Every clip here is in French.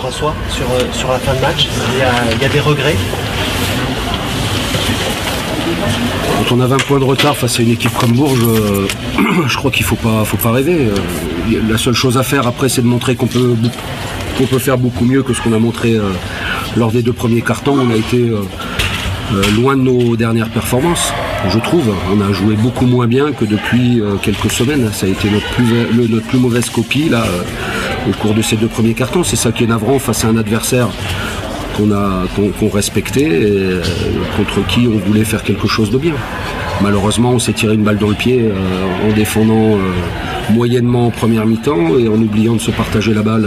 François, sur la fin de match. Il y a des regrets. Quand on a 20 points de retard face à une équipe comme Bourges, je crois qu'il faut pas rêver. La seule chose à faire après, c'est de montrer qu'on peut faire beaucoup mieux que ce qu'on a montré lors des 2 premiers cartons. On a été loin de nos dernières performances, je trouve. On a joué beaucoup moins bien que depuis quelques semaines. Ça a été notre plus mauvaise copie là, au cours de ces 2 premiers cartons. C'est ça qui est navrant face à un adversaire qu'on respectait et contre qui on voulait faire quelque chose de bien. Malheureusement, on s'est tiré une balle dans le pied en défendant moyennement en première mi-temps et en oubliant de se partager la balle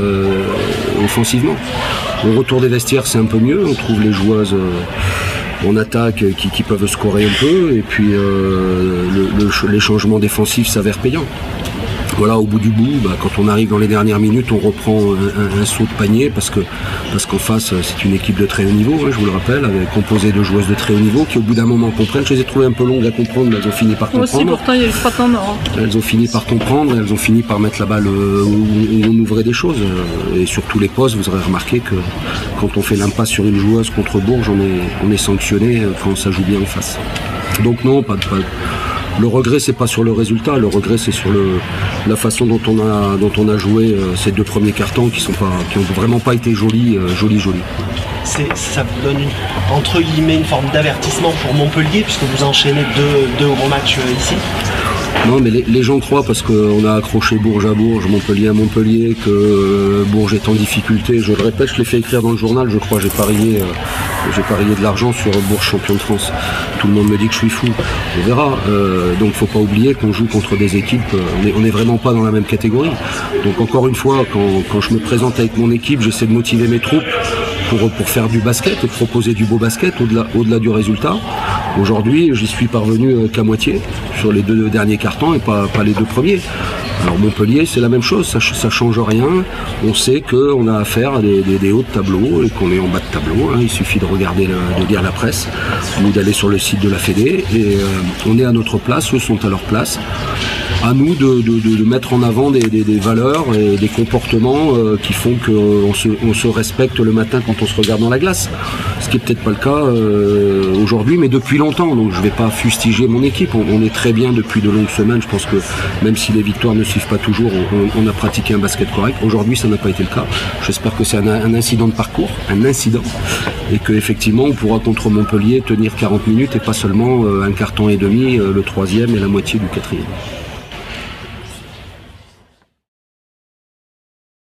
offensivement. Au retour des vestiaires, c'est un peu mieux. On trouve les joueuses en attaque qui peuvent scorer un peu et puis les changements défensifs s'avèrent payants. Voilà, au bout du bout, quand on arrive dans les dernières minutes, on reprend un saut de panier parce qu'en face, c'est une équipe de très haut niveau, hein, je vous le rappelle, composée de joueuses de très haut niveau qui, au bout d'un moment, comprennent. Je les ai trouvées un peu longues à comprendre, mais elles ont fini par comprendre. Moi aussi, pourtant, il y a eu 3 temps mort. Elles ont fini par comprendre et elles ont fini par mettre la balle où on ouvrait des choses. Et sur tous les postes, vous aurez remarqué que quand on fait l'impasse sur une joueuse contre Bourges, on est sanctionné quand ça joue bien en face. Donc non, le regret, c'est pas sur le résultat, le regret, c'est sur la façon dont on a joué ces 2 premiers cartons qui ont vraiment pas été jolis. Ça vous donne entre guillemets une forme d'avertissement pour Montpellier puisque vous enchaînez deux gros matchs ici. Non, mais les gens croient parce qu'on a accroché Bourges à Bourges, Montpellier à Montpellier, que Bourges est en difficulté. Je le répète, je l'ai fait écrire dans le journal, je crois, j'ai parié de l'argent sur Bourges champion de France. Tout le monde me dit que je suis fou. On verra. Donc faut pas oublier qu'on joue contre des équipes, on n'est vraiment pas dans la même catégorie. Donc encore une fois, quand je me présente avec mon équipe, j'essaie de motiver mes troupes pour faire du basket et de proposer du beau basket au-delà du résultat. Aujourd'hui, j'y suis parvenu qu'à moitié sur les 2 derniers cartons et pas les 2 premiers. Alors Montpellier, c'est la même chose, ça change rien. On sait qu'on a affaire à des hauts de tableau et qu'on est en bas de tableau. Hein. Il suffit de regarder, de lire la presse ou d'aller sur le site de la Fédé. Et on est à notre place, eux sont à leur place. À nous de mettre en avant des valeurs et des comportements qui font qu'on se respecte le matin quand on se regarde dans la glace. Ce qui n'est peut-être pas le cas aujourd'hui, mais depuis longtemps. Donc je ne vais pas fustiger mon équipe. On est très bien depuis de longues semaines. Je pense que même si les victoires ne suivent pas toujours, on a pratiqué un basket correct. Aujourd'hui, ça n'a pas été le cas. J'espère que c'est un incident de parcours, et qu'effectivement, on pourra contre Montpellier tenir 40 minutes et pas seulement un carton et demi, le 3e et la moitié du 4e.